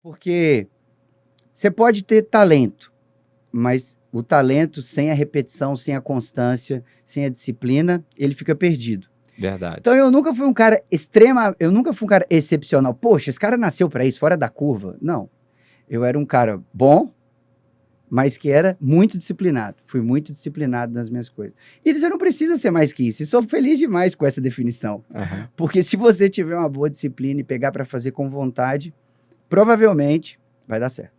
Porque você pode ter talento, mas o talento sem a repetição, sem a constância, sem a disciplina, ele fica perdido. Verdade. Então eu nunca fui um cara eu nunca fui um cara excepcional. Poxa, esse cara nasceu pra isso, fora da curva. Não. Eu era um cara bom, mas que era muito disciplinado. Fui muito disciplinado nas minhas coisas. E você não precisa ser mais que isso. E sou feliz demais com essa definição. Uhum. Porque se você tiver uma boa disciplina e pegar pra fazer com vontade, provavelmente vai dar certo.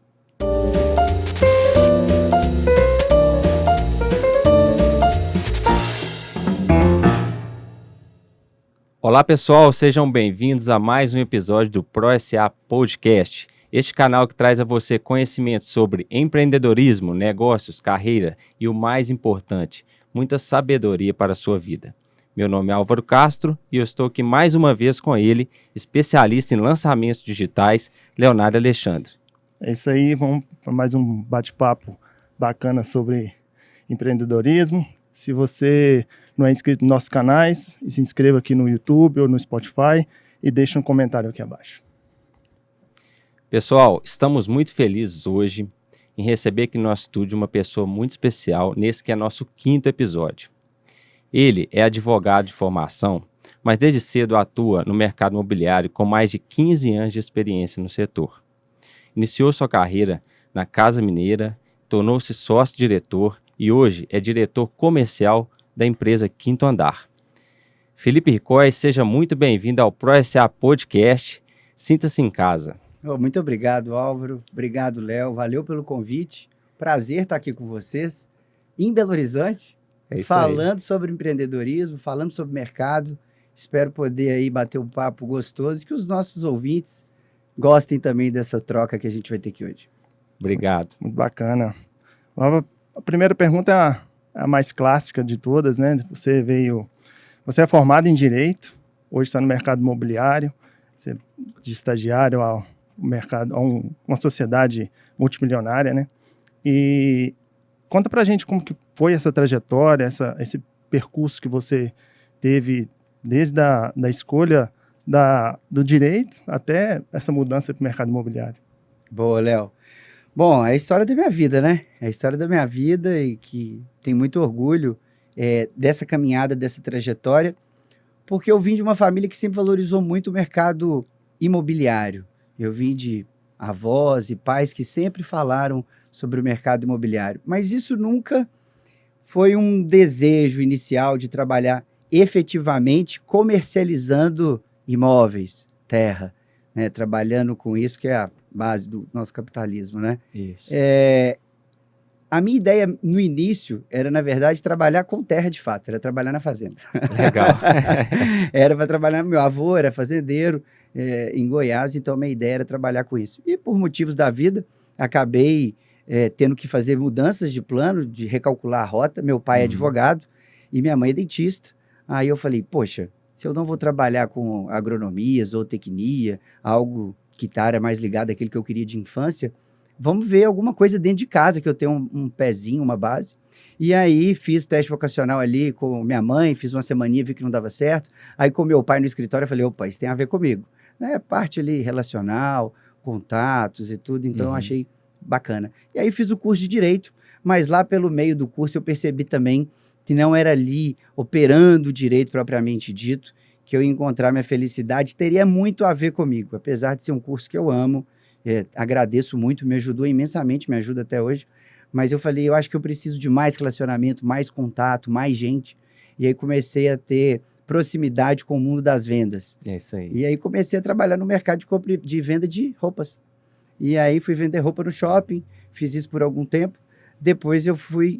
Olá pessoal, sejam bem-vindos a mais um episódio do ProSA Podcast. Este canal que traz a você conhecimento sobre empreendedorismo, negócios, carreira e o mais importante, muita sabedoria para a sua vida. Meu nome é Álvaro Castro e eu estou aqui mais uma vez com ele, especialista em lançamentos digitais, Leonardo Alexandre. É isso aí, vamos para mais um bate-papo bacana sobre empreendedorismo. Se você não é inscrito nos nossos canais, se inscreva aqui no YouTube ou no Spotify e deixe um comentário aqui abaixo. Pessoal, estamos muito felizes hoje em receber aqui no nosso estúdio uma pessoa muito especial nesse que é nosso 5º episódio. Ele é advogado de formação, mas desde cedo atua no mercado imobiliário com mais de 15 anos de experiência no setor. Iniciou sua carreira na Casa Mineira, tornou-se sócio-diretor e hoje é diretor comercial da empresa Quinto Andar. Felipe Ricói, seja muito bem-vindo ao ProSA Podcast. Sinta-se em casa. Muito obrigado, Álvaro. Obrigado, Léo. Valeu pelo convite. Prazer estar aqui com vocês em Belo Horizonte, falando sobre empreendedorismo, falando sobre mercado. Espero poder aí bater um papo gostoso e que os nossos ouvintes gostem também dessa troca que a gente vai ter aqui hoje. Obrigado. Muito bacana. A primeira pergunta é a mais clássica de todas, né? Você é formado em Direito, hoje está no mercado imobiliário, você de estagiário ao mercado, uma sociedade multimilionária, né? E conta pra gente como que foi essa trajetória, esse percurso que você teve desde da escolha do direito até essa mudança para o mercado imobiliário. Boa, Léo. Bom, é a história da minha vida, né? É a história da minha vida e que tem muito orgulho dessa caminhada, dessa trajetória, porque eu vim de uma família que sempre valorizou muito o mercado imobiliário. Eu vim de avós e pais que sempre falaram sobre o mercado imobiliário, mas isso nunca foi um desejo inicial de trabalhar efetivamente comercializando imóveis, terra, né? Trabalhando com isso, que é a base do nosso capitalismo, né? Isso. A minha ideia no início era, na verdade, trabalhar com terra de fato, era trabalhar na fazenda. Legal. Era para trabalhar, meu avô era fazendeiro em Goiás, então a minha ideia era trabalhar com isso. E por motivos da vida, acabei tendo que fazer mudanças de plano, de recalcular a rota. Meu pai é advogado e minha mãe é dentista. Aí eu falei, poxa, se eu não vou trabalhar com agronomia, zootecnia, algo que está área mais ligada àquilo que eu queria de infância, vamos ver alguma coisa dentro de casa, que eu tenho um pezinho, uma base. E aí fiz teste vocacional ali com minha mãe, fiz uma semaninha, vi que não dava certo. Aí com meu pai no escritório, eu falei, opa, isso tem a ver comigo. Né? Parte ali relacional, contatos e tudo, então eu achei bacana. E aí fiz o curso de Direito, mas lá pelo meio do curso eu percebi também que não era ali, operando o direito propriamente dito, que eu ia encontrar minha felicidade, teria muito a ver comigo, apesar de ser um curso que eu amo, agradeço muito, me ajudou imensamente, me ajuda até hoje, mas eu falei, eu acho que eu preciso de mais relacionamento, mais contato, mais gente, e aí comecei a ter proximidade com o mundo das vendas. É isso aí. E aí comecei a trabalhar no mercado de venda de roupas. E aí fui vender roupa no shopping, fiz isso por algum tempo, depois eu fui,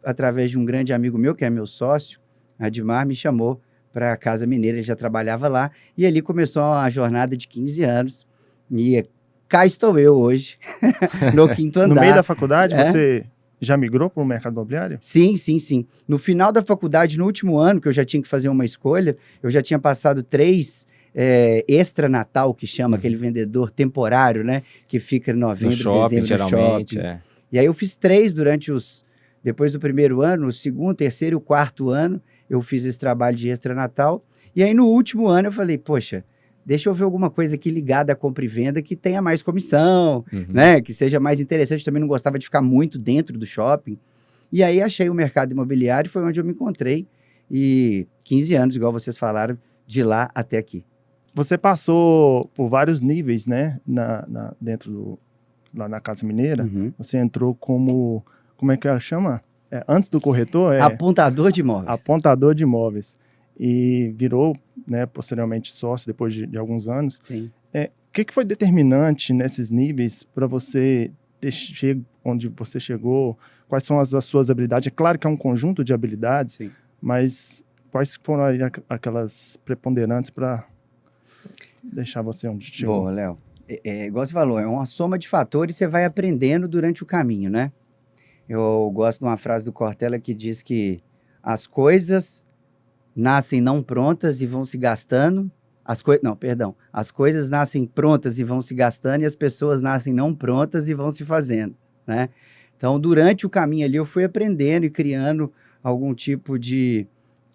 através de um grande amigo meu, que é meu sócio, Admar, me chamou para a Casa Mineira, ele já trabalhava lá, e ali começou a jornada de 15 anos, e cá estou eu hoje, no Quinto Andar. No meio da faculdade, você já migrou para o mercado imobiliário? Sim, sim, sim. No final da faculdade, no último ano, que eu já tinha que fazer uma escolha, eu já tinha passado 3 extra Natal, que chama, aquele vendedor temporário, né, que fica em novembro, shopping, dezembro, geralmente, no shopping. E aí eu fiz 3 depois do primeiro ano, o segundo, terceiro e o quarto ano, eu fiz esse trabalho de extra Natal. E aí no último ano eu falei, poxa, deixa eu ver alguma coisa aqui ligada à compra e venda que tenha mais comissão, né? Que seja mais interessante. Também não gostava de ficar muito dentro do shopping. E aí achei o mercado imobiliário, foi onde eu me encontrei. E 15 anos, igual vocês falaram, de lá até aqui. Você passou por vários níveis, né? Lá na Casa Mineira. Uhum. Você entrou como é que ela chama? Antes do corretor? Apontador de imóveis. Apontador de imóveis. E virou, né, posteriormente sócio, depois de alguns anos. Sim. O que foi determinante nesses níveis para você ter chego onde você chegou? Quais são as suas habilidades? É claro que é um conjunto de habilidades, Sim. mas quais foram aí aquelas preponderantes para deixar você onde chegou? Boa, Léo. Igual você falou, é uma soma de fatores e você vai aprendendo durante o caminho, né? Eu gosto de uma frase do Cortella que diz que as coisas nascem não prontas e vão se gastando. As coisas nascem prontas e vão se gastando e as pessoas nascem não prontas e vão se fazendo, né? Então, durante o caminho ali, eu fui aprendendo e criando algum tipo de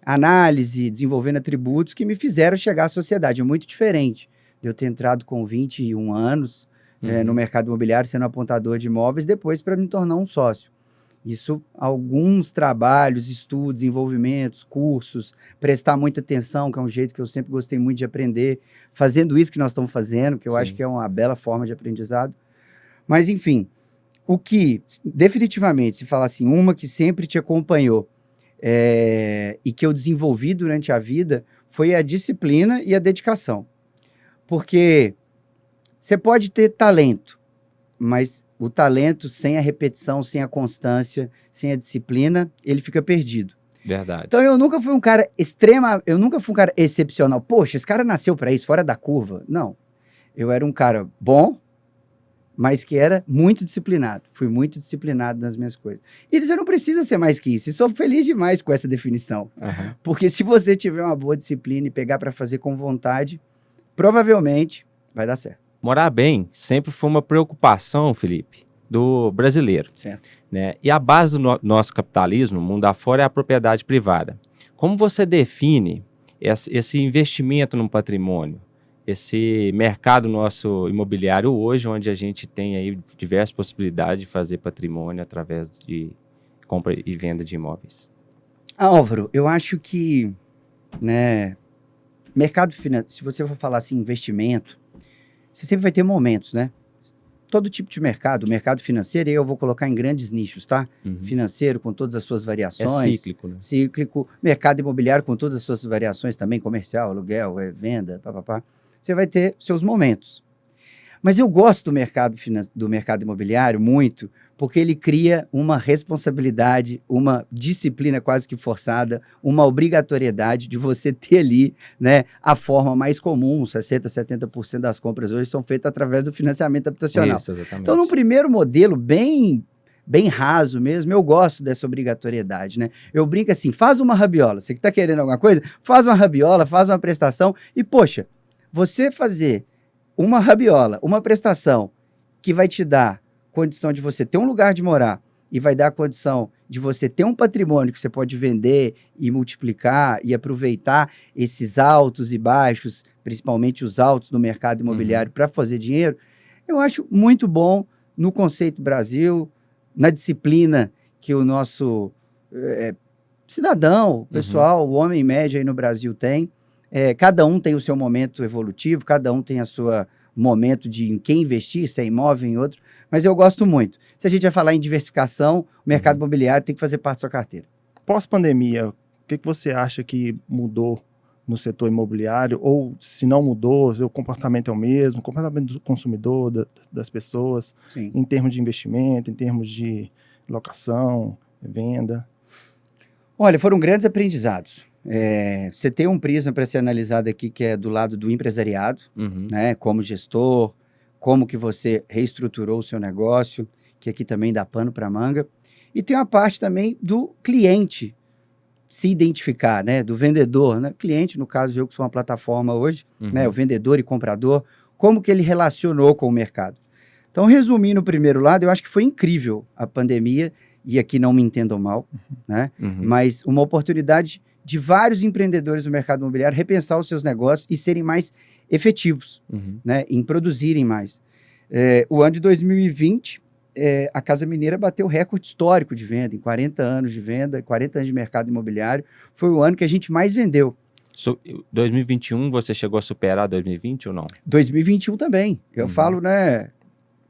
análise, desenvolvendo atributos que me fizeram chegar à sociedade. É muito diferente de eu ter entrado com 21 anos no mercado imobiliário, sendo apontador de imóveis, depois para me tornar um sócio. Isso, alguns trabalhos, estudos, envolvimentos, cursos, prestar muita atenção, que é um jeito que eu sempre gostei muito de aprender, fazendo isso que nós estamos fazendo, que eu acho que é uma bela forma de aprendizado. Mas, enfim, o que, definitivamente, se falar assim, uma que sempre te acompanhou e que eu desenvolvi durante a vida, foi a disciplina e a dedicação. Porque você pode ter talento, mas o talento sem a repetição, sem a constância, sem a disciplina, ele fica perdido. Verdade. Então eu nunca fui um cara excepcional. Poxa, esse cara nasceu para isso, fora da curva. Não. Eu era um cara bom, mas que era muito disciplinado. Fui muito disciplinado nas minhas coisas. E você não precisa ser mais que isso. E sou feliz demais com essa definição. Uhum. Porque se você tiver uma boa disciplina e pegar para fazer com vontade, provavelmente vai dar certo. Morar bem sempre foi uma preocupação, Felipe, do brasileiro. Certo. Né? E a base do nosso capitalismo, mundo afora, é a propriedade privada. Como você define esse investimento no patrimônio, esse mercado nosso imobiliário hoje, onde a gente tem aí diversas possibilidades de fazer patrimônio através de compra e venda de imóveis? Álvaro, eu acho que, né, mercado financeiro, se você for falar assim, investimento, você sempre vai ter momentos, né? Todo tipo de mercado, o mercado financeiro, eu vou colocar em grandes nichos, tá? Financeiro, com todas as suas variações. É cíclico, né? Cíclico. Mercado imobiliário, com todas as suas variações também, comercial, aluguel, venda, papapá. Você vai ter seus momentos. Mas eu gosto do mercado imobiliário muito, porque ele cria uma responsabilidade, uma disciplina quase que forçada, uma obrigatoriedade de você ter ali, né, a forma mais comum, 60%, 70% das compras hoje são feitas através do financiamento habitacional. Isso, exatamente. Então, no primeiro modelo, bem raso mesmo, eu gosto dessa obrigatoriedade, né? Eu brinco assim, faz uma rabiola, você que está querendo alguma coisa, faz uma rabiola, faz uma prestação e, poxa, você fazer uma rabiola, uma prestação que vai te dar condição de você ter um lugar de morar e vai dar a condição de você ter um patrimônio que você pode vender e multiplicar e aproveitar esses altos e baixos, principalmente os altos do mercado imobiliário para fazer dinheiro, eu acho muito bom no conceito Brasil, na disciplina que o nosso cidadão, pessoal, o homem médio aí no Brasil tem. Cada um tem o seu momento evolutivo, cada um tem a sua momento de em quem investir, se é imóvel, em outro, mas eu gosto muito. Se a gente vai falar em diversificação, o mercado imobiliário tem que fazer parte da sua carteira. Pós-pandemia, o que você acha que mudou no setor imobiliário? Ou se não mudou, o comportamento é o mesmo, o comportamento do consumidor, das pessoas, Sim. em termos de investimento, em termos de locação, venda? Olha, foram grandes aprendizados. Você tem um prisma para ser analisado aqui que é do lado do empresariado, né, como gestor, como que você reestruturou o seu negócio, que aqui também dá pano para manga. E tem uma parte também do cliente se identificar, né, do vendedor, né, cliente, no caso eu que sou uma plataforma hoje, né, o vendedor e comprador, como que ele relacionou com o mercado. Então, resumindo o primeiro lado, eu acho que foi incrível a pandemia, e aqui não me entendam mal, né, mas uma oportunidade de vários empreendedores do mercado imobiliário repensar os seus negócios e serem mais efetivos, né, em produzirem mais. O ano de 2020, a Casa Mineira bateu recorde histórico de venda, em 40 anos de venda, 40 anos de mercado imobiliário, foi o ano que a gente mais vendeu. 2021, você chegou a superar 2020 ou não? 2021 também, eu falo, né,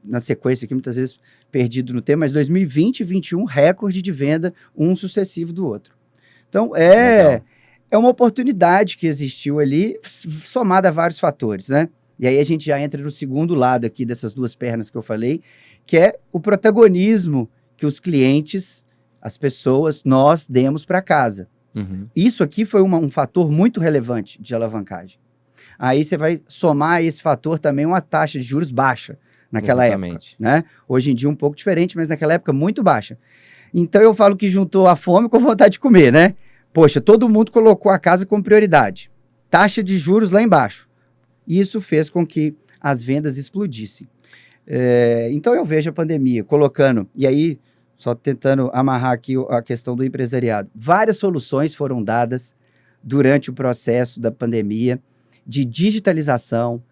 na sequência aqui, muitas vezes perdido no tempo, mas 2020 e 2021, recorde de venda, um sucessivo do outro. Então, é uma oportunidade que existiu ali, somada a vários fatores, né? E aí a gente já entra no segundo lado aqui dessas duas pernas que eu falei, que é o protagonismo que os clientes, as pessoas, nós demos para casa. Isso aqui foi um fator muito relevante de alavancagem. Aí você vai somar a esse fator também uma taxa de juros baixa naquela época, né? Hoje em dia um pouco diferente, mas naquela época muito baixa. Então eu falo que juntou a fome com a vontade de comer, né? Poxa, todo mundo colocou a casa como prioridade. Taxa de juros lá embaixo. Isso fez com que as vendas explodissem. Então eu vejo a pandemia colocando, e aí só tentando amarrar aqui a questão do empresariado, várias soluções foram dadas durante o processo da pandemia de digitalização,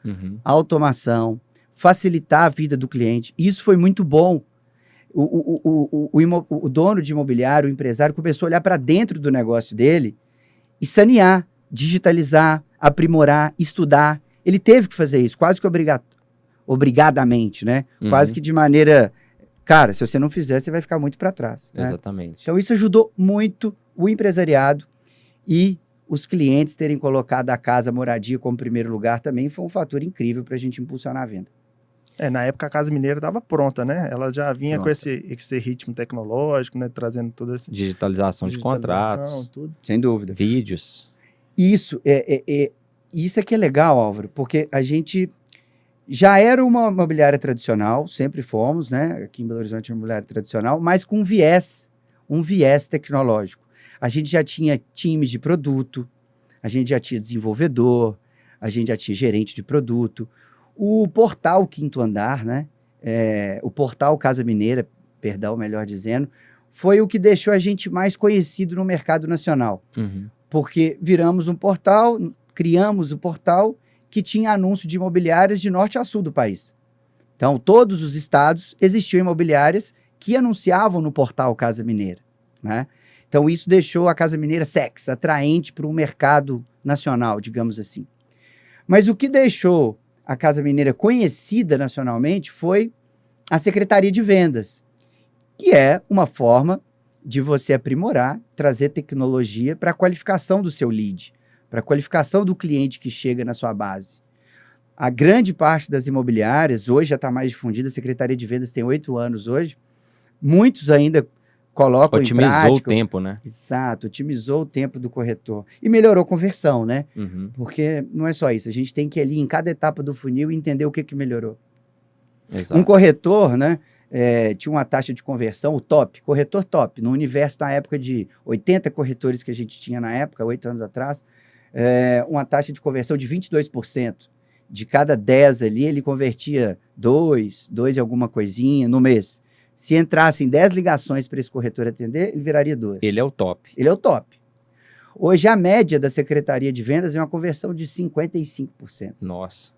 automação, facilitar a vida do cliente. Isso foi muito bom. O dono de imobiliário, o empresário, começou a olhar para dentro do negócio dele e sanear, digitalizar, aprimorar, estudar. Ele teve que fazer isso, quase que obrigadamente, né? Quase que de maneira... Cara, se você não fizer, você vai ficar muito para trás. Exatamente. Né? Então, isso ajudou muito o empresariado e os clientes terem colocado a casa, a moradia como primeiro lugar também foi um fator incrível para a gente impulsionar a venda. Na época a Casa Mineira estava pronta, né? Ela já vinha com esse ritmo tecnológico, né? Trazendo toda essa digitalização de contratos, tudo. Sem dúvida. Vídeos. Isso é que é legal, Álvaro, porque a gente já era uma imobiliária tradicional, sempre fomos, né? Aqui em Belo Horizonte é uma imobiliária tradicional, mas com um viés tecnológico. A gente já tinha times de produto, a gente já tinha desenvolvedor, a gente já tinha gerente de produto. O portal Quinto Andar, né? O portal Casa Mineira, perdão, melhor dizendo, foi o que deixou a gente mais conhecido no mercado nacional. Porque viramos um portal, criamos o portal que tinha anúncio de imobiliárias de norte a sul do país. Então, todos os estados existiam imobiliárias que anunciavam no portal Casa Mineira, né? Então, isso deixou a Casa Mineira sexy, atraente para o mercado nacional, digamos assim. Mas o que deixou a Casa Mineira conhecida nacionalmente foi a Secretaria de Vendas, que é uma forma de você aprimorar, trazer tecnologia para a qualificação do seu lead, para a qualificação do cliente que chega na sua base. A grande parte das imobiliárias, hoje já está mais difundida, a Secretaria de Vendas tem 8 anos hoje, muitos ainda colocam em prática. Otimizou o tempo, né? Exato, otimizou o tempo do corretor. E melhorou a conversão, né? Porque não é só isso, a gente tem que ir ali em cada etapa do funil entender o que melhorou. Exato. Um corretor, né? Tinha uma taxa de conversão, o top, corretor top, no universo na época de 80 corretores que a gente tinha na época, 8 anos atrás, uma taxa de conversão de 22%. De cada 10 ali, ele convertia 2 e alguma coisinha no mês. Se entrassem 10 ligações para esse corretor atender, ele viraria 2. Ele é o top. Ele é o top. Hoje, a média da Secretaria de Vendas é uma conversão de 55%. Nossa,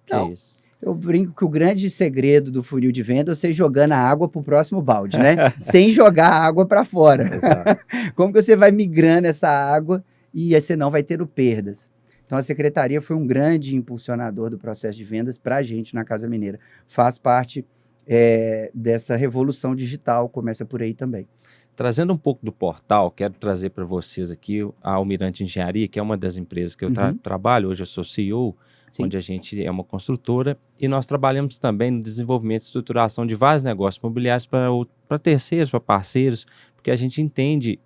Então, que isso. Eu brinco que o grande segredo do funil de venda é você jogando a água para o próximo balde, né? Sem jogar a água para fora. Exato. Como que você vai migrando essa água e aí você não vai tendo perdas? Então, a Secretaria foi um grande impulsionador do processo de vendas para a gente na Casa Mineira. Faz parte dessa revolução digital, começa por aí também. Trazendo um pouco do portal, quero trazer para vocês aqui a Almirante Engenharia, que é uma das empresas que eu trabalho. Hoje eu sou CEO, Sim. onde a gente é uma construtora, e nós trabalhamos também no desenvolvimento e estruturação de vários negócios imobiliários para terceiros, para parceiros, porque a gente entende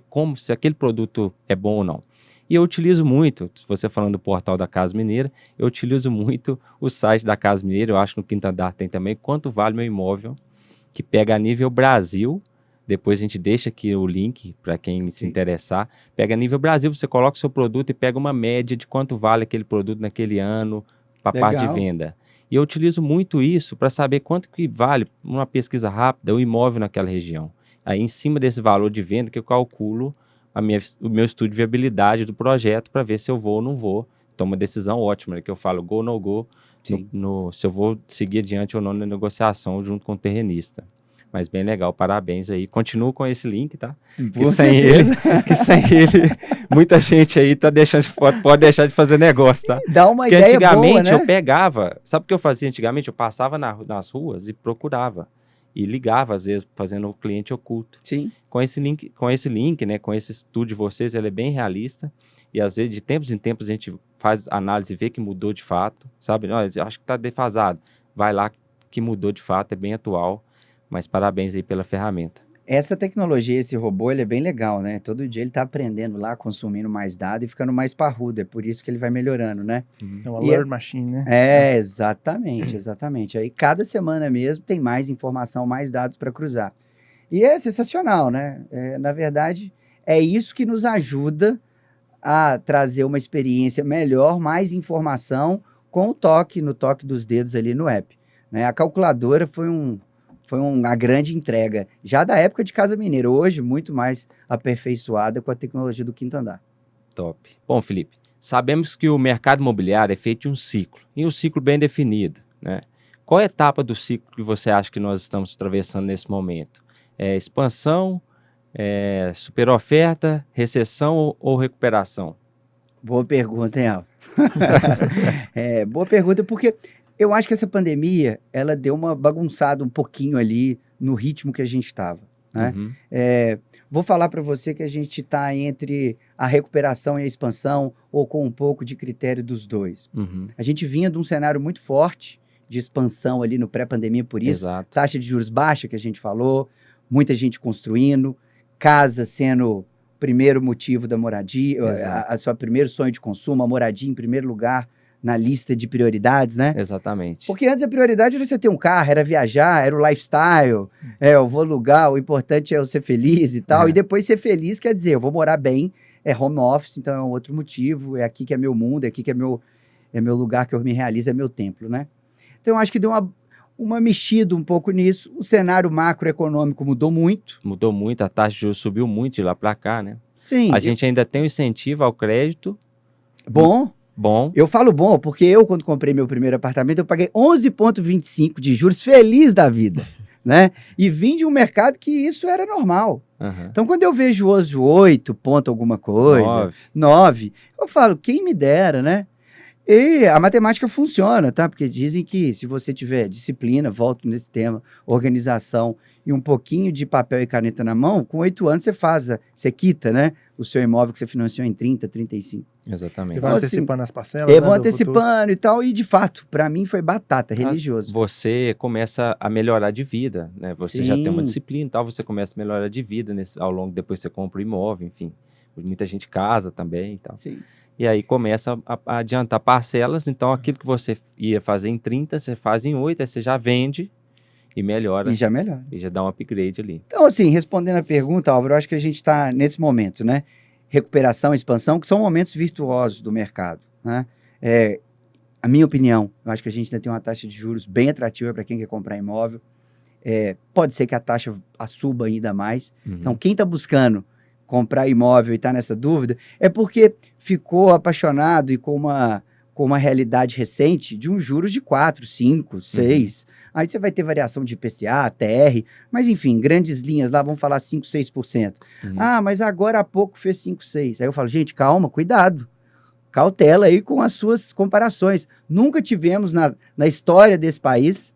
como se aquele produto é bom ou não. E eu utilizo muito, se você falando do portal da Casa Mineira, eu utilizo muito o site da Casa Mineira, eu acho que no Quinto Andar tem também, quanto vale meu imóvel, que pega a nível Brasil. Depois a gente deixa aqui o link para quem se interessar. Pega a nível Brasil, você coloca o seu produto e pega uma média de quanto vale aquele produto naquele ano para a parte de venda. E eu utilizo muito isso para saber quanto que vale uma pesquisa rápida o imóvel naquela região. Aí em cima desse valor de venda que eu calculo o meu estudo de viabilidade do projeto para ver se eu vou ou não vou. toma decisão ótima, né? Que eu falo go, no go, Sim. se eu vou seguir adiante ou não na negociação junto com o terrenista. Mas bem legal, parabéns aí. Continuo com esse link, tá? Com certeza. Que sem ele, muita gente aí pode deixar de fazer negócio, tá? Dá uma Porque ideia antigamente boa, né? eu pegava, sabe o que eu fazia antigamente? Eu passava nas ruas e procurava. E ligava, às vezes, fazendo o cliente oculto. Sim. Com esse link, né, com esse estudo de vocês, ele é bem realista. E às vezes, de tempos em tempos, a gente faz análise e vê que mudou de fato, sabe? Olha, eu acho que está defasado. Vai lá que mudou de fato, é bem atual. Mas parabéns aí pela ferramenta. Essa tecnologia, esse robô, ele é bem legal, né? Todo dia ele tá aprendendo lá, consumindo mais dados e ficando mais parrudo. É por isso que ele vai melhorando, né? É o Alert Machine, né? Exatamente. Aí cada semana mesmo tem mais informação, mais dados para cruzar. E é sensacional, né? Na verdade, é isso que nos ajuda a trazer uma experiência melhor, mais informação com no toque dos dedos ali no app, né? A calculadora foi uma grande entrega, já da época de Casa Mineira, hoje muito mais aperfeiçoada com a tecnologia do quinto andar. Top. Bom, Felipe, sabemos que o mercado imobiliário é feito de um ciclo, e um ciclo bem definido, né? Qual etapa do ciclo que você acha que nós estamos atravessando nesse momento? Expansão, superoferta, recessão ou recuperação? Boa pergunta, hein, Alvo? Boa pergunta, porque eu acho que essa pandemia, ela deu uma bagunçada um pouquinho ali no ritmo que a gente estava, né? Uhum. Vou falar para você que a gente está entre a recuperação e a expansão, ou com um pouco de critério dos dois. Uhum. A gente vinha de um cenário muito forte de expansão ali no pré-pandemia, por isso, Exato. taxa de juros baixa que a gente falou, muita gente construindo, casa sendo o primeiro motivo da moradia, a seu primeiro sonho de consumo, a moradia em primeiro lugar na lista de prioridades, né? Exatamente. Porque antes a prioridade era você ter um carro, era viajar, era o lifestyle, eu vou alugar, o importante é eu ser feliz e tal, e depois ser feliz quer dizer, eu vou morar bem, é home office, então é um outro motivo, é aqui que é meu mundo, é aqui que é meu lugar que eu me realizo, é meu templo, né? Então eu acho que deu uma mexida um pouco nisso, o cenário macroeconômico mudou muito. Mudou muito, a taxa de juros subiu muito de lá para cá, né? Sim. A gente ainda tem um incentivo ao crédito. Bom. Eu falo bom, porque eu, quando comprei meu primeiro apartamento, eu paguei 11,25 de juros, feliz da vida, né? E vim de um mercado que isso era normal. Uhum. Então, quando eu vejo hoje 8 ponto alguma coisa, 9, eu falo, quem me dera, né? E a matemática funciona, tá? Porque dizem que se você tiver disciplina, volto nesse tema, organização e um pouquinho de papel e caneta na mão, com 8 anos você quita, né? O seu imóvel que você financiou em 30, 35. Exatamente. Você vai antecipando as parcelas, Eu né, vou do antecipando e tal, e de fato, para mim foi batata, religioso. Você começa a melhorar de vida, né? Você já tem uma Sim. disciplina e tal, você começa a melhorar de vida ao longo, depois você compra o imóvel, enfim. Muita gente casa também e tal. Sim. E aí começa a adiantar parcelas, então aquilo que você ia fazer em 30, você faz em 8, aí você já vende e melhora. E já melhora. E já dá um upgrade ali. Então, assim, respondendo a pergunta, Álvaro, eu acho que a gente está nesse momento, né? Recuperação, expansão, que são momentos virtuosos do mercado, né? A minha opinião, eu acho que a gente ainda tem uma taxa de juros bem atrativa para quem quer comprar imóvel. Pode ser que a taxa suba ainda mais. Uhum. Então, quem está buscando comprar imóvel e está nessa dúvida, é porque ficou apaixonado e com uma realidade recente de uns juros de 4, 5, 6. Aí você vai ter variação de IPCA, TR, mas enfim, grandes linhas lá vão falar 5, 6%. Uhum. Ah, mas agora há pouco fez 5, 6. Aí eu falo, gente, calma, cuidado. Cautela aí com as suas comparações. Nunca tivemos na história desse país,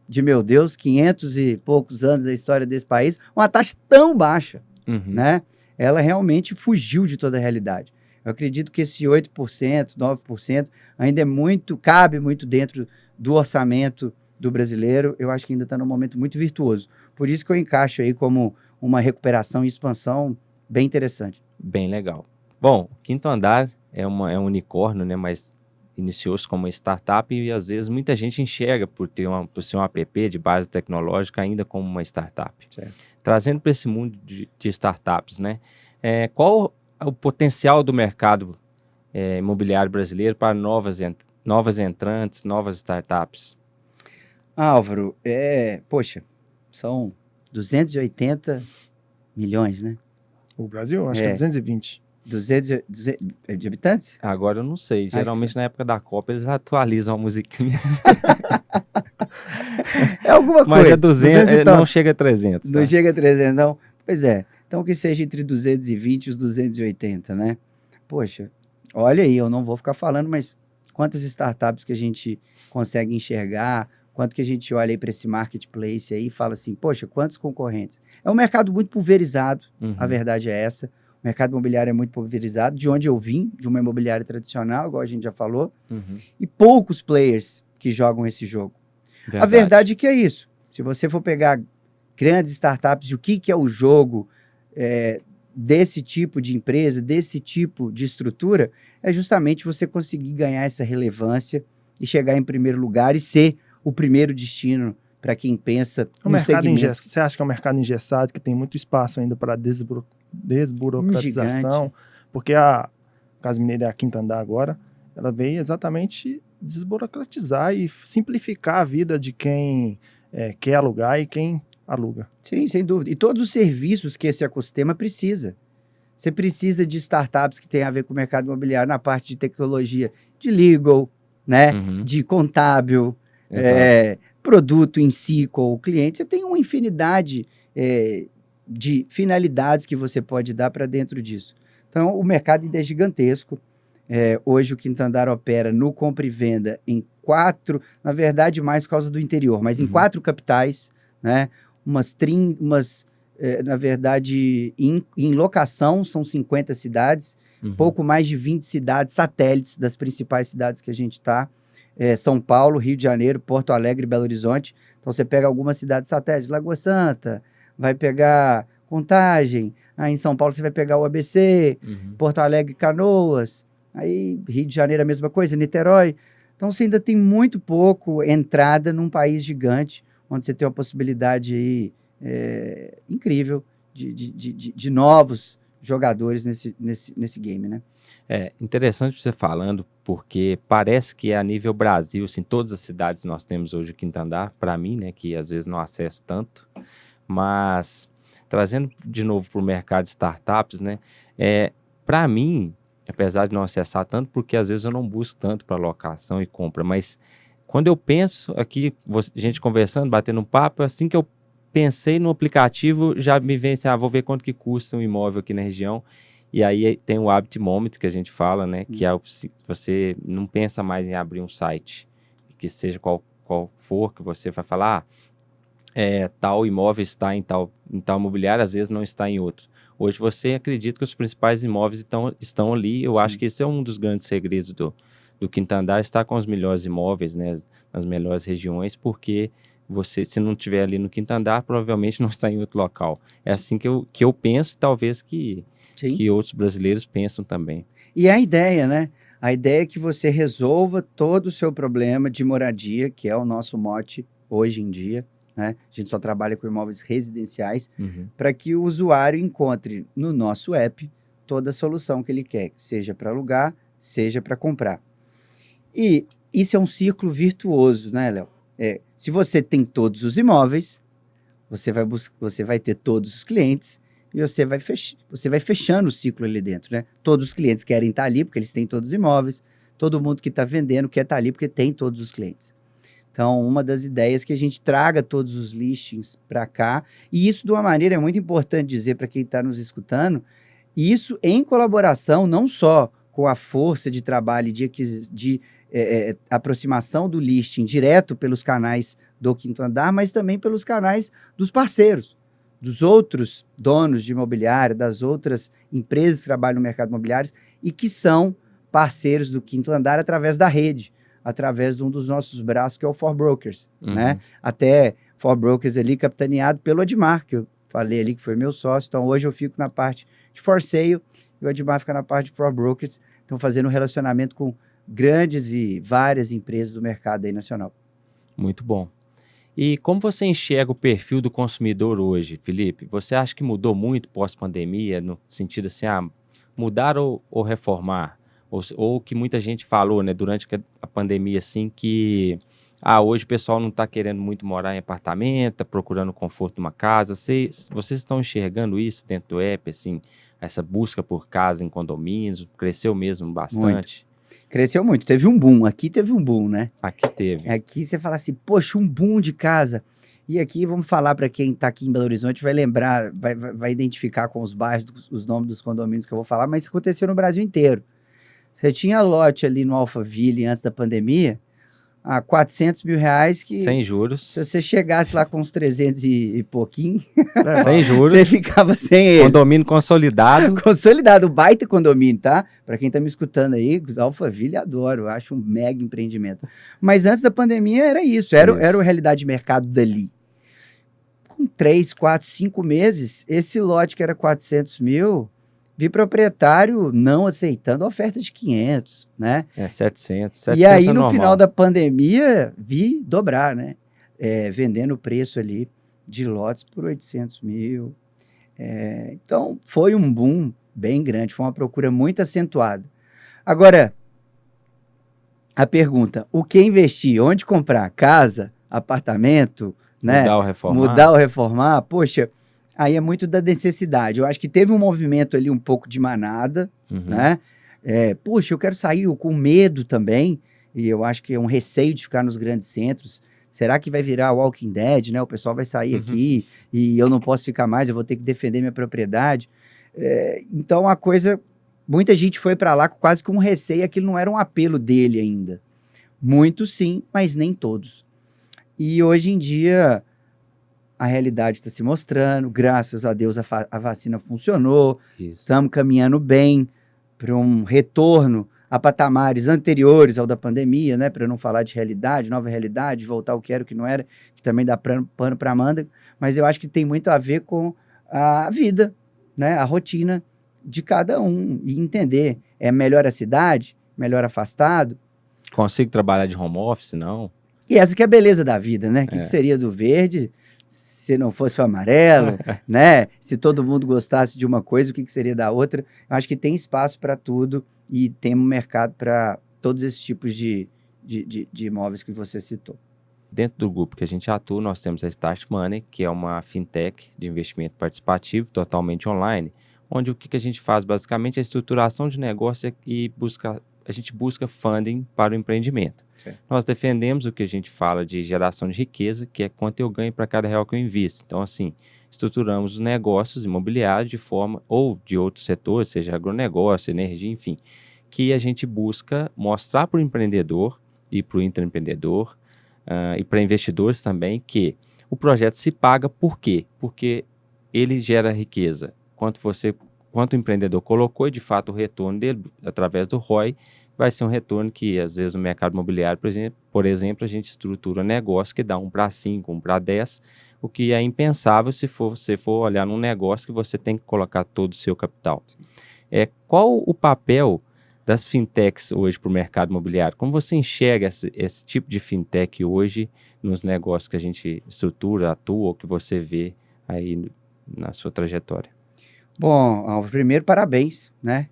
de meu Deus, 500 e poucos anos da história desse país, uma taxa tão baixa, né? Ela realmente fugiu de toda a realidade. Eu acredito que esse 8%, 9% ainda cabe muito dentro do orçamento do brasileiro. Eu acho que ainda está num momento muito virtuoso. Por isso que eu encaixo aí como uma recuperação e expansão bem interessante. Bem legal. Bom, Quinto Andar é um unicórnio, né? Mas iniciou-se como uma startup e às vezes muita gente enxerga por ser um app de base tecnológica ainda como uma startup. Certo. Trazendo para esse mundo de startups, né? Qual o potencial do mercado imobiliário brasileiro para novas entrantes, novas startups? Álvaro, poxa, são 280 milhões, né? O Brasil, acho que é 220. 200 de habitantes? Agora eu não sei. que Geralmente na época da Copa eles atualizam a musiquinha. É alguma Mas coisa. é 200, não chega a 300. Não Tá? chega a 300, não? Pois é. Então que seja entre 220 e os 280, né? Poxa, olha aí, eu não vou ficar falando, mas quantas startups que a gente consegue enxergar, quanto que a gente olha aí para esse marketplace aí e fala assim, poxa, quantos concorrentes? É um mercado muito pulverizado, a verdade é essa. O mercado imobiliário é muito pulverizado, de onde eu vim, de uma imobiliária tradicional, igual a gente já falou, e poucos players que jogam esse jogo. A verdade é que é isso. Se você for pegar grandes startups e o que é o jogo desse tipo de empresa, desse tipo de estrutura, é justamente você conseguir ganhar essa relevância e chegar em primeiro lugar e ser o primeiro destino para quem pensa no segmento. Você acha que é um mercado engessado, que tem muito espaço ainda para desburocratização? Porque a Casa Mineira é a Quinta Andar agora, ela veio exatamente desburocratizar e simplificar a vida de quem quer alugar e quem aluga. Sim, sem dúvida. E todos os serviços que esse ecossistema precisa. Você precisa de startups que tenham a ver com o mercado imobiliário na parte de tecnologia, de legal, né? De contábil, produto em si com o cliente. Você tem uma infinidade de finalidades que você pode dar para dentro disso. Então, o mercado ainda é gigantesco. Hoje o Quinta Andar opera no compra e venda em 4, na verdade mais por causa do interior, mas em 4 capitais, né? Na verdade, em locação são 50 cidades, pouco mais de 20 cidades satélites das principais cidades que a gente está. São Paulo, Rio de Janeiro, Porto Alegre, Belo Horizonte. Então você pega algumas cidades satélites, Lagoa Santa, vai pegar Contagem, aí em São Paulo você vai pegar o ABC, Porto Alegre, Canoas, aí Rio de Janeiro a mesma coisa, Niterói. Então você ainda tem muito pouco entrada num país gigante, onde você tem uma possibilidade aí, incrível de novos jogadores nesse game, né? É interessante você falando, porque parece que a nível Brasil, assim, todas as cidades nós temos hoje o Quinta Andar, para mim, né, que às vezes não acesso tanto, mas trazendo de novo para o mercado de startups, né, para mim, apesar de não acessar tanto, porque às vezes eu não busco tanto para locação e compra, mas quando eu penso aqui, a gente conversando, batendo um papo, assim que eu pensei no aplicativo, já me vem assim, vou ver quanto que custa um imóvel aqui na região. E aí tem o Habit Moment que a gente fala, né? Que você não pensa mais em abrir um site, que seja qual for, que você vai falar, tal imóvel está em tal imobiliário, às vezes não está em outro. Hoje você acredita que os principais imóveis estão ali. Eu acho que esse é um dos grandes segredos do Quinta Andar, estar com os melhores imóveis, né? Nas melhores regiões, porque você, se não estiver ali no Quinta Andar, provavelmente não está em outro local. É assim que eu penso, talvez que outros brasileiros pensam também. E a ideia, né? A ideia é que você resolva todo o seu problema de moradia, que é o nosso mote hoje em dia, né? A gente só trabalha com imóveis residenciais, para que o usuário encontre no nosso app toda a solução que ele quer, seja para alugar, seja para comprar. E isso é um círculo virtuoso, né, Léo? Se você tem todos os imóveis, você vai ter todos os clientes, e você vai fechando o ciclo ali dentro, né? Todos os clientes querem estar ali porque eles têm todos os imóveis, todo mundo que está vendendo quer estar ali porque tem todos os clientes. Então, uma das ideias é que a gente traga todos os listings para cá, e isso de uma maneira é muito importante dizer para quem está nos escutando, isso em colaboração não só com a força de trabalho de aproximação do listing direto pelos canais do Quinto Andar, mas também pelos canais dos parceiros, dos outros donos de imobiliária, das outras empresas que trabalham no mercado imobiliário e que são parceiros do Quinto Andar através da rede, através de um dos nossos braços, que é o 4Brokers, né? Até 4Brokers ali capitaneado pelo Admar, que eu falei ali que foi meu sócio. Então, hoje eu fico na parte de for sale e o Admar fica na parte de 4Brokers. Então, fazendo um relacionamento com grandes e várias empresas do mercado aí nacional. Muito bom. E como você enxerga o perfil do consumidor hoje, Felipe? Você acha que mudou muito pós-pandemia, no sentido assim, mudar ou reformar? Ou que muita gente falou, né, durante a pandemia, assim, que hoje o pessoal não está querendo muito morar em apartamento, tá procurando o conforto de uma casa. Vocês estão enxergando isso dentro do app, assim, essa busca por casa em condomínios? Cresceu mesmo bastante? Cresceu muito. Teve um boom. Aqui teve um boom, né? Aqui teve. Aqui você fala assim, poxa, um boom de casa. E aqui, vamos falar para quem está aqui em Belo Horizonte, vai lembrar, vai identificar com os bairros, os nomes dos condomínios que eu vou falar, mas isso aconteceu no Brasil inteiro. Você tinha lote ali no Alphaville antes da pandemia, a R$400 mil que... Sem juros. Se você chegasse lá com uns 300 e pouquinho, Sem juros. você ficava sem ele. Condomínio consolidado. Consolidado, baita condomínio, tá? Para quem tá me escutando aí, Alphaville, adoro, eu acho um mega empreendimento. Mas antes da pandemia era isso, era a realidade de mercado dali. Com 3, 4, 5 meses, esse lote que era 400 mil, vi proprietário não aceitando a oferta de 500, né? 700 e aí, é no normal. final da pandemia, vi dobrar, né? Vendendo o preço ali de lotes por 800 mil. Então, foi um boom bem grande, foi uma procura muito acentuada. Agora, a pergunta, o que investir? Onde comprar? Casa? Apartamento? Né? Mudar ou reformar? Mudar ou reformar? Poxa, aí é muito da necessidade. Eu acho que teve um movimento ali um pouco de manada, né? Poxa, eu quero sair com medo também, e eu acho que é um receio de ficar nos grandes centros. Será que vai virar Walking Dead, né? O pessoal vai sair aqui e eu não posso ficar mais, eu vou ter que defender minha propriedade. Então, a coisa... Muita gente foi para lá quase com um receio, aquilo não era um apelo dele ainda. Muitos sim, mas nem todos. E hoje em dia, a realidade está se mostrando, graças a Deus a vacina funcionou, estamos caminhando bem para um retorno a patamares anteriores ao da pandemia, né? Para não falar de realidade, nova realidade, voltar ao que era, o que não era, que também dá pano para manga, mas eu acho que tem muito a ver com a vida, né? A rotina de cada um e entender, é melhor a cidade, melhor afastado. Consigo trabalhar de home office, não? E essa que é a beleza da vida, né? O que seria do verde se não fosse o amarelo, né? Se todo mundo gostasse de uma coisa, o que seria da outra? Eu acho que tem espaço para tudo e tem um mercado para todos esses tipos de imóveis que você citou. Dentro do grupo que a gente atua, nós temos a Start Money, que é uma fintech de investimento participativo totalmente online, onde o que a gente faz basicamente é a estruturação de negócio e a gente busca funding para o empreendimento. Certo. Nós defendemos o que a gente fala de geração de riqueza, que é quanto eu ganho para cada real que eu invisto. Então, assim, estruturamos os negócios imobiliários de forma, ou de outros setores, seja agronegócio, energia, enfim, que a gente busca mostrar para o empreendedor e para o intraempreendedor e para investidores também que o projeto se paga por quê? Porque ele gera riqueza. Quanto o empreendedor colocou e, de fato, o retorno dele, através do ROI, vai ser um retorno que, às vezes, no mercado imobiliário, por exemplo, a gente estrutura negócio que dá 1 para 5, 1 para 10, o que é impensável se você for olhar num negócio que você tem que colocar todo o seu capital. Qual o papel das fintechs hoje para o mercado imobiliário? Como você enxerga esse tipo de fintech hoje nos negócios que a gente estrutura, atua, ou que você vê aí na sua trajetória? Bom, Alvo, primeiro, parabéns, né,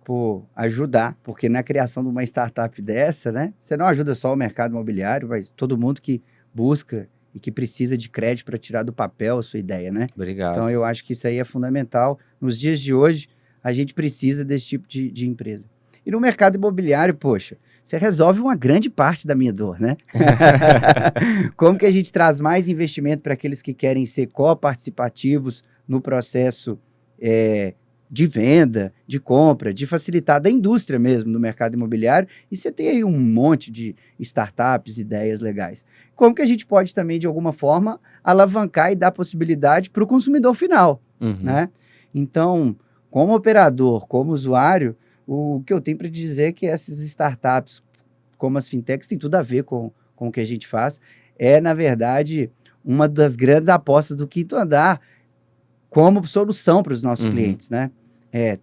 por ajudar, porque na criação de uma startup dessa, né, você não ajuda só o mercado imobiliário, mas todo mundo que busca e que precisa de crédito para tirar do papel a sua ideia, né? Obrigado. Então, eu acho que isso aí é fundamental. Nos dias de hoje, a gente precisa desse tipo de empresa. E no mercado imobiliário, poxa, você resolve uma grande parte da minha dor, né? Como que a gente traz mais investimento para aqueles que querem ser coparticipativos no processo de venda, de compra, de facilitar da indústria mesmo no mercado imobiliário, e você tem aí um monte de startups, ideias legais. Como que a gente pode também, de alguma forma, alavancar e dar possibilidade para o consumidor final, né? Então, como operador, como usuário, o que eu tenho para dizer é que essas startups, como as fintechs, tem tudo a ver com o que a gente faz. Na verdade, uma das grandes apostas do Quinto Andar como solução para os nossos clientes, né?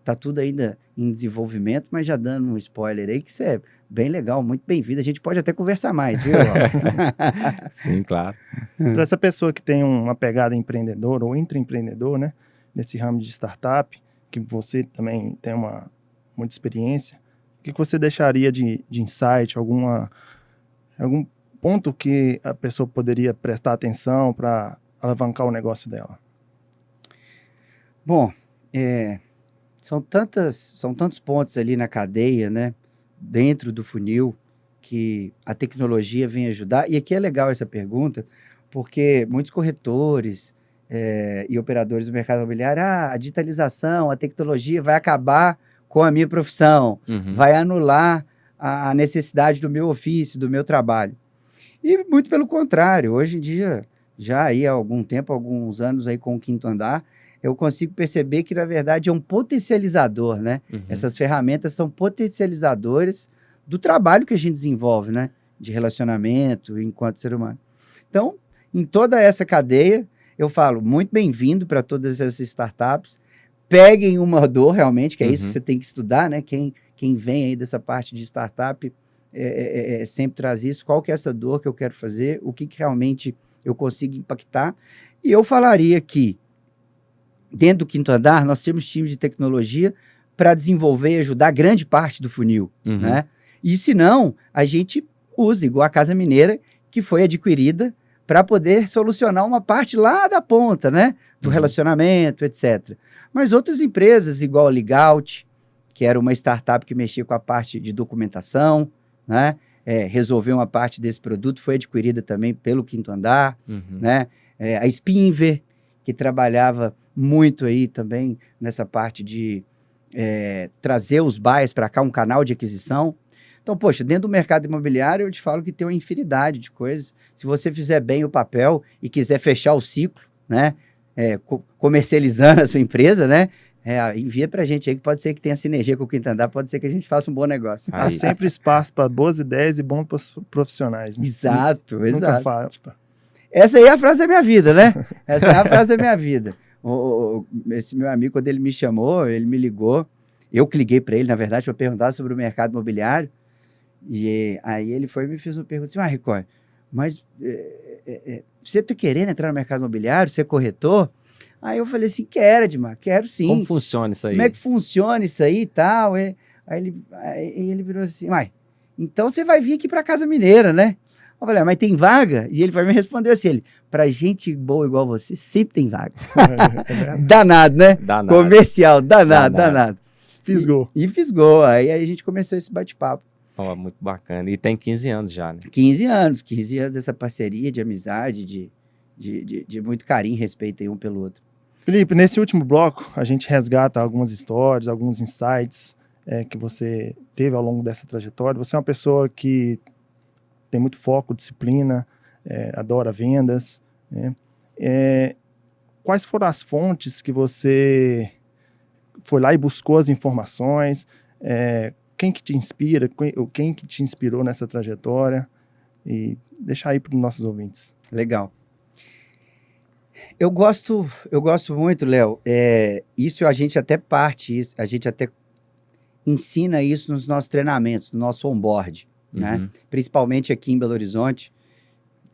Tá tudo ainda em desenvolvimento, mas já dando um spoiler aí, que isso é bem legal, muito bem-vindo. A gente pode até conversar mais, viu? Sim, claro. Para essa pessoa que tem uma pegada empreendedora ou intraempreendedor, né? Nesse ramo de startup, que você também tem muita experiência, o que você deixaria de insight, algum ponto que a pessoa poderia prestar atenção para alavancar o negócio dela? Bom, são tantos pontos ali na cadeia, né? Dentro do funil, que a tecnologia vem ajudar. E aqui é legal essa pergunta, porque muitos corretores e operadores do mercado imobiliário, a digitalização, a tecnologia vai acabar com a minha profissão, vai anular a necessidade do meu ofício, do meu trabalho. E muito pelo contrário, hoje em dia, já aí há algum tempo, alguns anos aí com o Quinto Andar, eu consigo perceber que, na verdade, é um potencializador, né? Essas ferramentas são potencializadores do trabalho que a gente desenvolve, né? De relacionamento enquanto ser humano. Então, em toda essa cadeia, eu falo, muito bem-vindo para todas essas startups. Peguem uma dor, realmente, que é isso que você tem que estudar, né? Quem vem aí dessa parte de startup sempre traz isso. Qual que é essa dor que eu quero fazer? O que realmente eu consigo impactar? E eu falaria que, dentro do Quinto Andar, nós temos times de tecnologia para desenvolver e ajudar grande parte do funil, né? E se não, a gente usa, igual a Casa Mineira, que foi adquirida para poder solucionar uma parte lá da ponta, né? Do relacionamento, etc. Mas outras empresas, igual a Ligout, que era uma startup que mexia com a parte de documentação, né? Resolveu uma parte desse produto, foi adquirida também pelo Quinto Andar, né? A Spinver, que trabalhava muito aí também nessa parte de trazer os buyers para cá, um canal de aquisição. Então, poxa, dentro do mercado imobiliário, eu te falo que tem uma infinidade de coisas. Se você fizer bem o papel e quiser fechar o ciclo, né, comercializando a sua empresa, né, envia pra gente aí, que pode ser que tenha sinergia com o Quinto Andar, pode ser que a gente faça um bom negócio. Há sempre espaço para boas ideias e bons profissionais. Né? Exato. Nunca falta. Essa aí é a frase da minha vida, né? Essa é a frase da minha vida. Esse meu amigo, quando ele me chamou, ele me ligou, eu que liguei para ele, na verdade, para perguntar sobre o mercado imobiliário, e aí ele foi e me fez uma pergunta assim, Ricord, mas você está querendo entrar no mercado imobiliário, ser corretor? Aí eu falei assim, quero, Edmar, quero sim. Como funciona isso aí? Como é que funciona isso aí e tal? Aí ele virou assim, então você vai vir aqui para Casa Mineira, né? Eu falei, mas tem vaga? E ele me respondeu assim, pra gente boa igual você, sempre tem vaga. Danado, né? Danado. Comercial, danado. Fisgou. E fisgou. Aí a gente começou esse bate-papo. Muito bacana. E tem 15 anos já, né? 15 anos dessa parceria, de amizade, de muito carinho e respeito aí um pelo outro. Felipe, nesse último bloco, a gente resgata algumas histórias, alguns insights que você teve ao longo dessa trajetória. Você é uma pessoa que tem muito foco, disciplina, adora vendas, né? Quais foram as fontes que você foi lá e buscou as informações? Quem que te inspira? Quem que te inspirou nessa trajetória? E deixar aí para os nossos ouvintes. Legal. Eu gosto muito, Léo. Isso a gente até a gente até ensina isso nos nossos treinamentos, no nosso onboard. Né? Principalmente aqui em Belo Horizonte,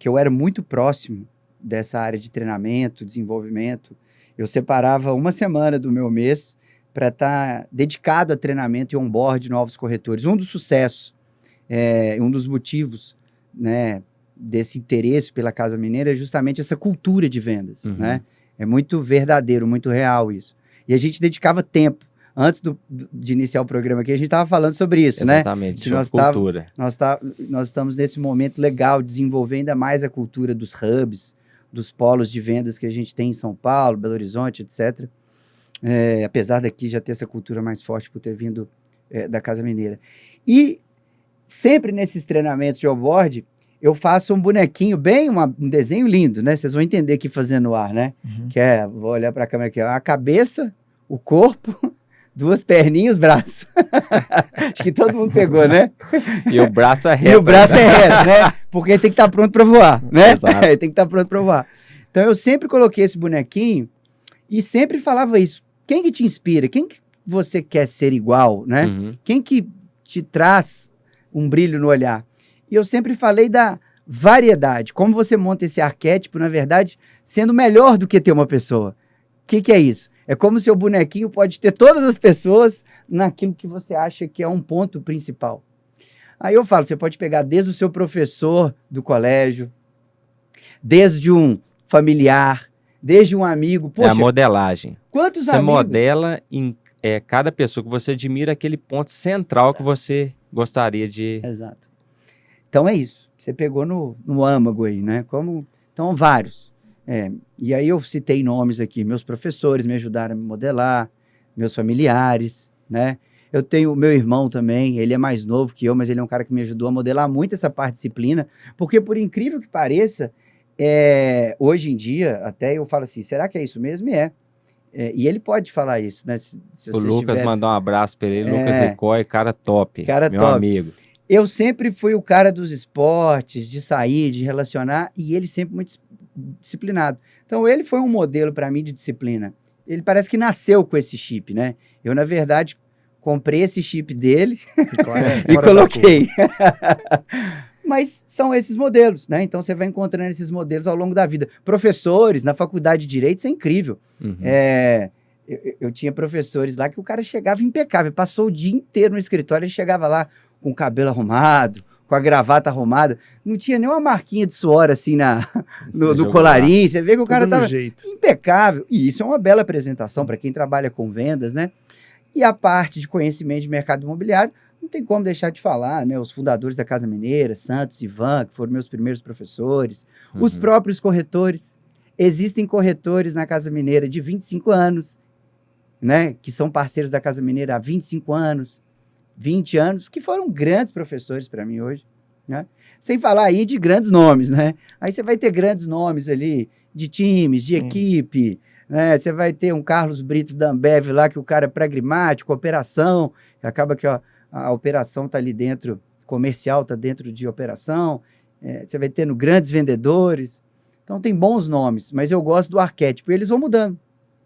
que eu era muito próximo dessa área de treinamento, desenvolvimento. Eu separava uma semana do meu mês para estar dedicado a treinamento e onboard de novos corretores. Um dos sucessos, um dos motivos, né, desse interesse pela Casa Mineira é justamente essa cultura de vendas. Né? É muito verdadeiro, muito real isso. E a gente dedicava tempo. Antes de iniciar o programa aqui, a gente estava falando sobre isso, Exatamente, né? sobre cultura. Nós estamos nesse momento legal, de desenvolver ainda mais a cultura dos hubs, dos polos de vendas que a gente tem em São Paulo, Belo Horizonte, etc. Apesar daqui já ter essa cultura mais forte por ter vindo da Casa Mineira. E sempre nesses treinamentos de onboard, eu faço um bonequinho um desenho lindo, né? Vocês vão entender aqui fazendo no ar, né? Que vou olhar para a câmera aqui, a cabeça, o corpo... 2 perninhas, os braços. Acho que todo mundo pegou, né? E o braço é reto. E o braço é reto, né? Porque ele tem que estar pronto para voar, né? Exato. Ele tem que estar pronto para voar. Então, eu sempre coloquei esse bonequinho e sempre falava isso. Quem que te inspira? Quem que você quer ser igual, né? Quem que te traz um brilho no olhar? E eu sempre falei da variedade. Como você monta esse arquétipo, na verdade, sendo melhor do que ter uma pessoa. O que é isso? É como o seu bonequinho pode ter todas as pessoas naquilo que você acha que é um ponto principal. Aí eu falo, você pode pegar desde o seu professor do colégio, desde um familiar, desde um amigo. Poxa, a modelagem. Quantos você amigos? Modela em é cada pessoa que você admira aquele ponto central que você gostaria de... Exato. Então é isso. Você pegou no âmago aí, né? Então, vários. E aí eu citei nomes aqui. Meus professores me ajudaram a me modelar, meus familiares, né? Eu tenho o meu irmão também, ele é mais novo que eu, mas ele é um cara que me ajudou a modelar muito essa parte de disciplina, porque por incrível que pareça, hoje em dia, até eu falo assim, será que é isso mesmo? E ele pode falar isso, né? Se O vocês Lucas mandou um abraço para ele, Lucas Icói, cara top, Cara meu top. amigo. Eu sempre fui o cara dos esportes, de sair, de relacionar, e ele sempre muito disciplinado. Então, ele foi um modelo para mim de disciplina. Ele parece que nasceu com esse chip, né? Eu, na verdade, comprei esse chip dele e coloquei. Mas são esses modelos, né? Então, você vai encontrando esses modelos ao longo da vida. Professores, na faculdade de Direito, isso é incrível. Uhum. Eu tinha professores lá que o cara chegava impecável, passou o dia inteiro no escritório, ele chegava lá com o cabelo arrumado, com a gravata arrumada, não tinha nenhuma marquinha de suor assim no colarinho, você vê que o cara tava impecável, e isso é uma bela apresentação para quem trabalha com vendas, né? E a parte de conhecimento de mercado imobiliário, não tem como deixar de falar, né? Os fundadores da Casa Mineira, Santos e Ivan, que foram meus primeiros professores, os próprios corretores. Existem corretores na Casa Mineira de 25 anos, né? Que são parceiros da Casa Mineira há 25 anos, 20 anos, que foram grandes professores para mim hoje, né? Sem falar aí de grandes nomes, né? Aí você vai ter grandes nomes ali, de times, de equipe, né? Você vai ter um Carlos Brito da Ambev lá, que o cara é pragmático, operação, acaba que a operação está ali dentro, comercial está dentro de operação, você vai tendo grandes vendedores, então tem bons nomes, mas eu gosto do arquétipo, e eles vão mudando,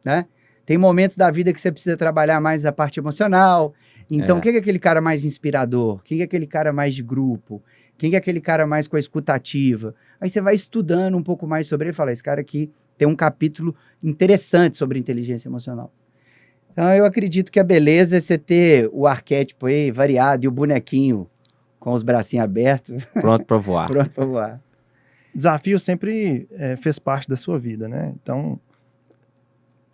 né? Tem momentos da vida que você precisa trabalhar mais a parte emocional. Então, quem é aquele cara mais inspirador? Quem é aquele cara mais de grupo? Quem é aquele cara mais com a escutativa? Aí você vai estudando um pouco mais sobre ele e fala, esse cara aqui tem um capítulo interessante sobre inteligência emocional. Então, eu acredito que a beleza é você ter o arquétipo aí variado e o bonequinho com os bracinhos abertos. Pronto para voar. Pronto para voar. Desafio sempre fez parte da sua vida, né? Então,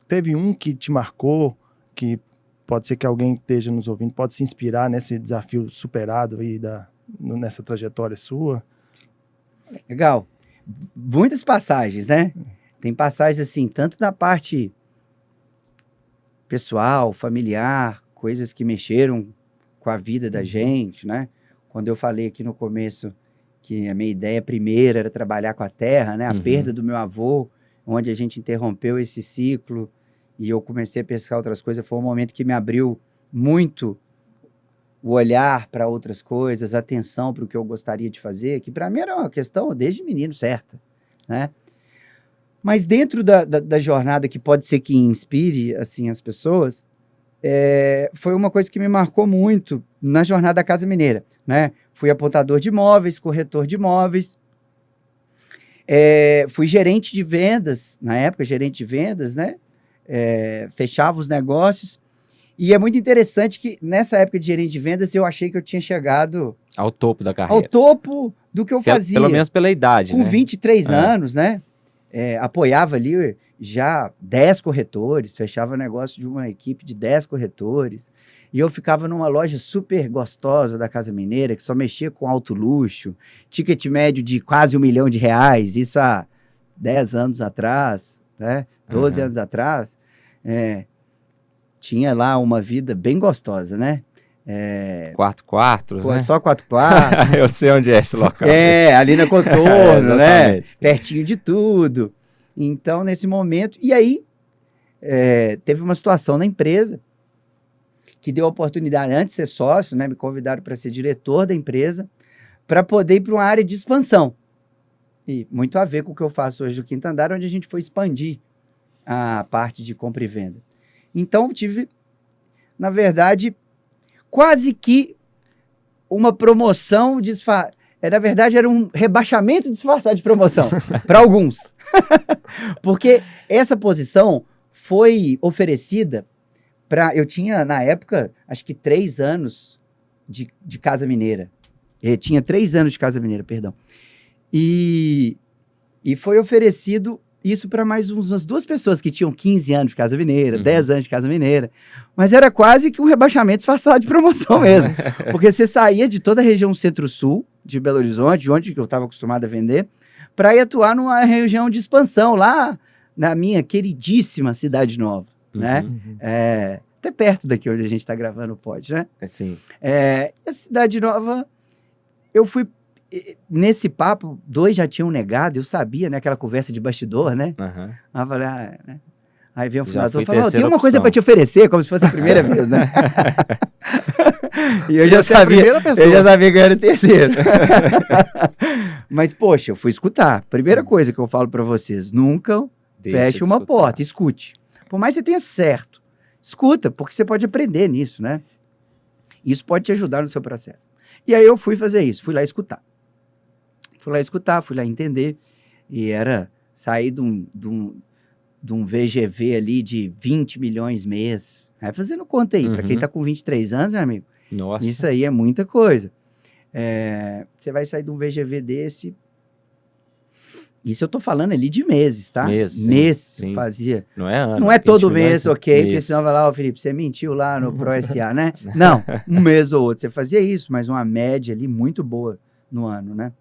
teve um que te marcou, que pode ser que alguém esteja nos ouvindo, pode se inspirar nesse desafio superado aí nessa trajetória sua? Legal. Muitas passagens, né? Tem passagens assim, tanto da parte pessoal, familiar, coisas que mexeram com a vida da gente, né? Quando eu falei aqui no começo que a minha ideia primeira era trabalhar com a terra, né? A perda do meu avô, onde a gente interrompeu esse ciclo e eu comecei a pescar outras coisas, foi um momento que me abriu muito o olhar para outras coisas, a atenção para o que eu gostaria de fazer, que para mim era uma questão desde menino certa, né? Mas dentro da jornada que pode ser que inspire assim as pessoas, foi uma coisa que me marcou muito na jornada da Casa Mineira, né? Fui apontador de imóveis, corretor de imóveis, fui gerente de vendas, na época gerente de vendas, né? Fechava os negócios, e é muito interessante que nessa época de gerente de vendas eu achei que eu tinha chegado ao topo da carreira, ao topo do que eu fazia, pelo menos pela idade, com 23 anos, né? Apoiava ali já 10 corretores, fechava negócio de uma equipe de 10 corretores, e eu ficava numa loja super gostosa da Casa Mineira, que só mexia com alto luxo, ticket médio de quase R$1 milhão, isso há 10 anos atrás, né? 12 anos atrás, tinha lá uma vida bem gostosa, né? 4 quartos, né? Só 4 quartos. Eu sei onde é esse local. Ali na Contorno, né? Pertinho de tudo. Então, nesse momento... E aí, teve uma situação na empresa que deu a oportunidade, antes de ser sócio, né? Me convidaram para ser diretor da empresa, para poder ir para uma área de expansão. E muito a ver com o que eu faço hoje no Quinto Andar, onde a gente foi expandir a parte de compra e venda. Então, tive, na verdade, quase que uma promoção disfarçada. Na verdade, era um rebaixamento disfarçado de promoção, para alguns. Porque essa posição foi oferecida para... Eu tinha, na época, acho que 3 anos de Casa Mineira. Eu tinha 3 anos de Casa Mineira, perdão. E foi oferecido isso para mais umas 2 pessoas que tinham 15 anos de Casa Mineira, Uhum. 10 anos de Casa Mineira. Mas era quase que um rebaixamento disfarçado de promoção mesmo. Porque você saía de toda a região centro-sul, de Belo Horizonte, onde eu estava acostumado a vender, para ir atuar numa região de expansão, lá na minha queridíssima Cidade Nova, né? Uhum. Até perto daqui onde a gente está gravando o pod, né? Assim, A Cidade Nova, eu fui... Nesse papo, 2 já tinham negado, eu sabia, né? Aquela conversa de bastidor, né? aham. Aí eu falei, né? Aí vem o Já fundador fui e falou, tem terceira uma coisa opção. para te oferecer, como se fosse a primeira vez, né? E eu Ia já ser a sabia, primeira pessoa. eu já sabia que eu era o terceiro. Mas, poxa, eu fui escutar. Primeira Sim. coisa que eu falo para vocês, nunca Deixa feche de uma escutar. porta, escute. Por mais que você tenha certo, escuta, porque você pode aprender nisso, né? Isso pode te ajudar no seu processo. E aí eu fui fazer isso, fui lá escutar. Fui lá entender. E era sair de um VGV ali de 20 milhões mês. Aí fazendo conta aí, para quem Uhum. tá com 23 anos, meu amigo, Nossa. isso aí é muita coisa. Você vai sair de um VGV desse. Isso eu tô falando ali de meses, tá? Mês, sim, Mês sim. fazia. Não é ano. Não é 20 todo milhões mês, de ok? Porque mês. senão vai lá, Felipe, você mentiu lá no Pro SA, né? Não, um mês ou outro você fazia isso, mas uma média ali muito boa no ano, né?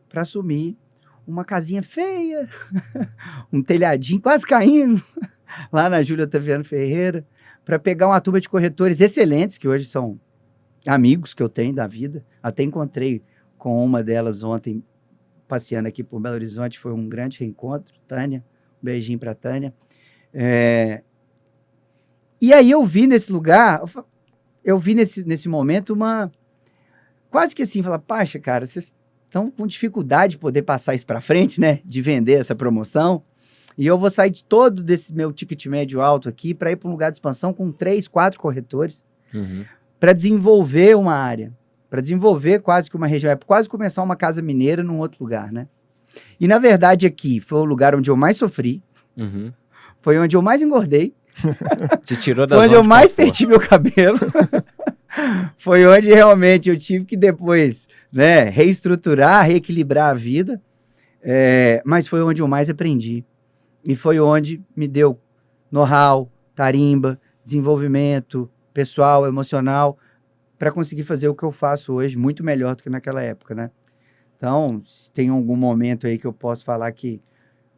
Para assumir uma casinha feia, um telhadinho quase caindo, lá na Júlia Otaviano Ferreira, para pegar uma turma de corretores excelentes, que hoje são amigos que eu tenho da vida. Até encontrei com uma delas ontem, passeando aqui por Belo Horizonte, foi um grande reencontro, Tânia, um beijinho para Tânia. E aí eu vi nesse lugar, eu vi nesse momento quase que assim, falar, Pacha, cara, vocês estão com dificuldade de poder passar isso para frente, né? De vender essa promoção. E eu vou sair de todo desse meu ticket médio alto aqui para ir para um lugar de expansão com 3, 4 corretores Uhum. para desenvolver uma área, para desenvolver quase que uma região, quase começar uma casa mineira num outro lugar, né? E na verdade aqui foi o lugar onde eu mais sofri, Uhum. foi onde eu mais engordei, Te tirou da foi onde zona eu de mais conforto. perdi meu cabelo. Foi onde realmente eu tive que depois, né, reestruturar, reequilibrar a vida. Mas foi onde eu mais aprendi. E foi onde me deu know-how, tarimba, desenvolvimento pessoal, emocional, para conseguir fazer o que eu faço hoje muito melhor do que naquela época, né? Então, se tem algum momento aí que eu posso falar que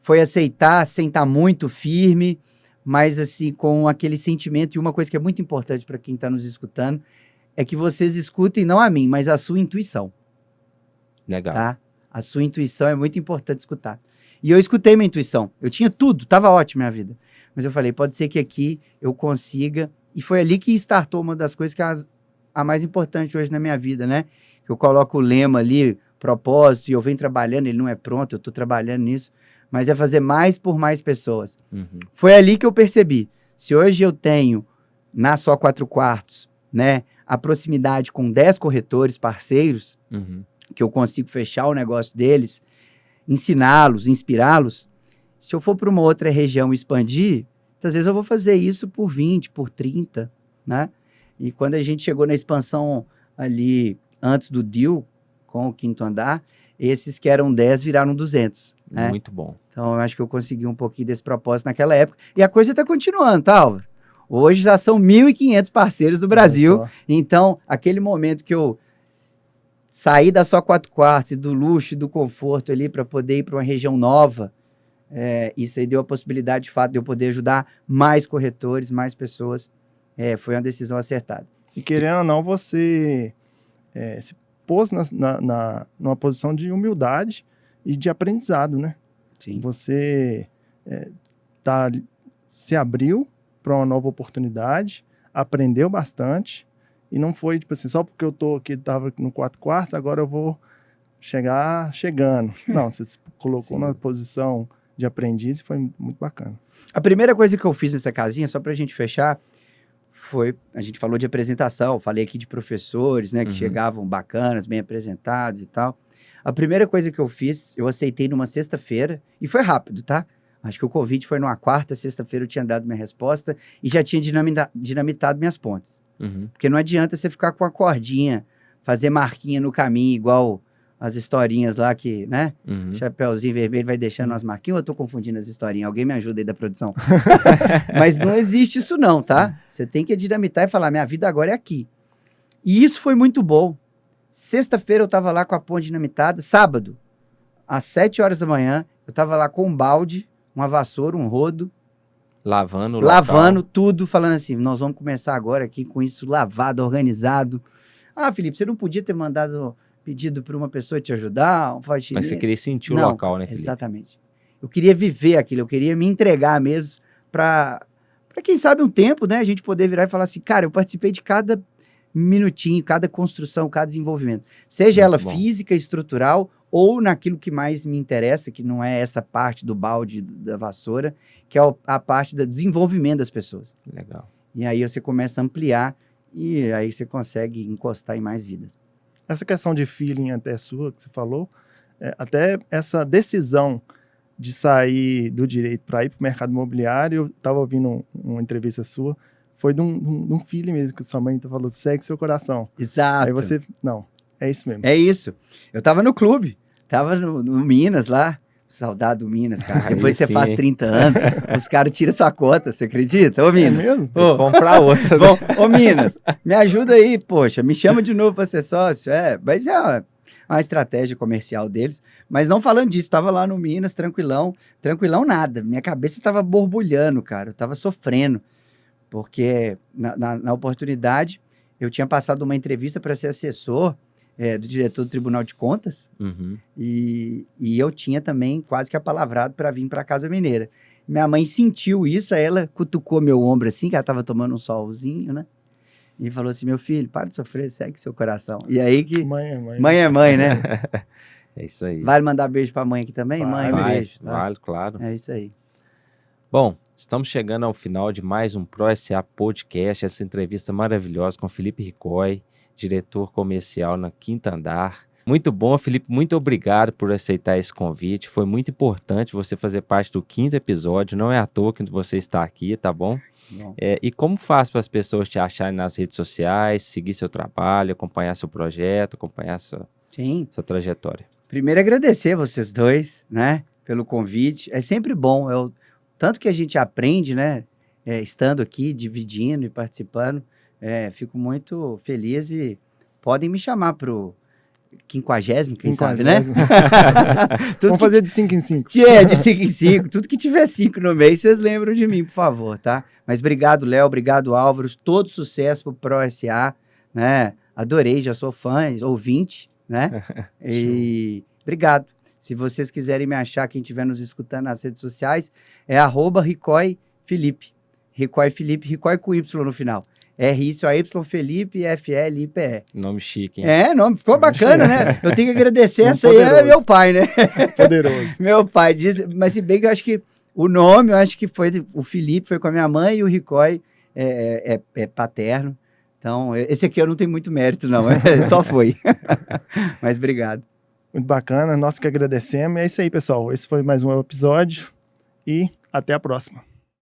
foi aceitar sem estar muito firme, mas assim, com aquele sentimento. E uma coisa que é muito importante para quem está nos escutando é que vocês escutem não a mim, mas a sua intuição, Legal. tá? A sua intuição é muito importante escutar. E eu escutei minha intuição. Eu tinha tudo, estava ótima a minha vida. Mas eu falei, pode ser que aqui eu consiga. E foi ali que startou uma das coisas que é a mais importante hoje na minha vida, né? Eu coloco o lema ali, propósito, e eu venho trabalhando, ele não é pronto, eu estou trabalhando nisso, mas é fazer mais por mais pessoas. Uhum. Foi ali que eu percebi. Se hoje eu tenho, na Só 4 Quartos, né, a proximidade com 10 corretores parceiros, Uhum. que eu consigo fechar o negócio deles, ensiná-los, inspirá-los, se eu for para uma outra região e expandir, às vezes eu vou fazer isso por 20, por 30, né? E quando a gente chegou na expansão ali, antes do deal, com o quinto andar, esses que eram 10 viraram 200, né? Muito bom. Então, eu acho que eu consegui um pouquinho desse propósito naquela época. E a coisa está continuando, tá, Álvaro? Hoje já são 1.500 parceiros do Brasil. Olha só. Então, aquele momento que eu saí da Só 4 Quartos e do luxo e do conforto ali para poder ir para uma região nova, isso aí deu a possibilidade, de fato, de eu poder ajudar mais corretores, mais pessoas. Foi uma decisão acertada. E querendo ou não, você se pôs numa posição de humildade e de aprendizado, né? Sim. Você se abriu para uma nova oportunidade, aprendeu bastante e não foi tipo assim, só porque eu tô aqui, tava no 4 quartos, agora eu vou chegando. Não, você se colocou Sim. na posição de aprendiz e foi muito bacana. A primeira coisa que eu fiz nessa casinha, só para a gente fechar, a gente falou de apresentação, falei aqui de professores, né, que Uhum. chegavam bacanas, bem apresentados e tal. A primeira coisa que eu fiz, eu aceitei numa sexta-feira, e foi rápido, tá? Acho que o convite foi numa quarta, sexta-feira eu tinha dado minha resposta e já tinha dinamitado minhas pontes. Uhum. Porque não adianta você ficar com a cordinha, fazer marquinha no caminho, igual as historinhas lá que, né? Uhum. Chapeuzinho vermelho vai deixando umas marquinhas, ou eu tô confundindo as historinhas? Alguém me ajuda aí da produção. Mas não existe isso não, tá? Você tem que dinamitar e falar, minha vida agora é aqui. E isso foi muito bom. Sexta-feira eu tava lá com a ponte dinamitada, sábado, às 7 horas da manhã, eu tava lá com um balde, uma vassoura, um rodo, Lavando o lavando local. tudo, falando assim, nós vamos começar agora aqui com isso lavado, organizado. Ah, Felipe, você não podia ter mandado pedido para uma pessoa te ajudar, um faxineiro? Mas você queria sentir o Não, local, né, Felipe? exatamente. Eu queria viver aquilo, eu queria me entregar mesmo para quem sabe um tempo, né, a gente poder virar e falar assim, cara, eu participei de cada minutinho, cada construção, cada desenvolvimento. Seja Muito ela bom. física, estrutural, ou naquilo que mais me interessa, que não é essa parte do balde, da vassoura, que é a parte do desenvolvimento das pessoas. Legal. E aí você começa a ampliar e aí você consegue encostar em mais vidas. Essa questão de feeling até sua, que você falou, até essa decisão de sair do direito para ir para o mercado imobiliário, eu estava ouvindo uma entrevista sua, foi de um feeling mesmo, que sua mãe falou, segue seu coração. Exato. Aí você, não, é isso mesmo. É isso. Eu tava no clube, tava no Minas lá, saudade do Minas, cara. Aí Depois você sim, faz hein? 30 anos, os caras tiram sua cota, você acredita? Ô, Minas. mesmo? Ô, Comprar outra. bom, ô, Minas, me ajuda aí, poxa, me chama de novo pra ser sócio. Mas é uma estratégia comercial deles. Mas não falando disso, tava lá no Minas, tranquilão nada. Minha cabeça tava borbulhando, cara, eu tava sofrendo. Porque na oportunidade, eu tinha passado uma entrevista para ser assessor do diretor do Tribunal de Contas, Uhum. e eu tinha também quase que apalavrado para vir para a Casa Mineira. Minha mãe sentiu isso, aí ela cutucou meu ombro assim, que ela estava tomando um solzinho, né? E falou assim, meu filho, para de sofrer, segue seu coração. E aí que Mãe é mãe. mãe é mãe, né? É isso aí. Vale mandar beijo para a mãe aqui também? Mãe, um Vai, beijo. Tá? vale, claro. É isso aí. Bom, estamos chegando ao final de mais um ProSA Podcast, essa entrevista maravilhosa com Felipe Ricói, diretor comercial na Quinta Andar. Muito bom, Felipe, muito obrigado por aceitar esse convite. Foi muito importante você fazer parte do 5º episódio, não é à toa que você está aqui, tá bom? Bom. E como faz para as pessoas te acharem nas redes sociais, seguir seu trabalho, acompanhar seu projeto, acompanhar sua trajetória? Primeiro agradecer vocês dois, né, pelo convite. É sempre bom, tanto que a gente aprende, né, estando aqui, dividindo e participando. Fico muito feliz e podem me chamar pro 50º, quem sabe, né? Vamos fazer de 5 em 5. De 5 em 5. Tudo que tiver 5 no mês, vocês lembram de mim, por favor, tá? Mas obrigado, Léo, obrigado, Álvaro. Todo sucesso pro ProSA, né? Adorei, já sou fã, ouvinte, né? E obrigado. Se vocês quiserem me achar, quem estiver nos escutando nas redes sociais, é @Ricói Felipe. Ricói Felipe, Ricói com Y no final. R-I-C-O-Y, Felipe, F-L-I-P-E. Nome chique, hein? Nome ficou bacana, né? Eu tenho que agradecer, Nome essa aí é poderoso. meu pai, né? Poderoso. Meu pai diz, mas se bem que eu acho que o nome, eu acho que foi, o Felipe foi com a minha mãe e o Ricói é paterno. Então, esse aqui eu não tenho muito mérito, não, só foi. Mas obrigado. Muito bacana, nós que agradecemos. É isso aí, pessoal. Esse foi mais um episódio e até a próxima.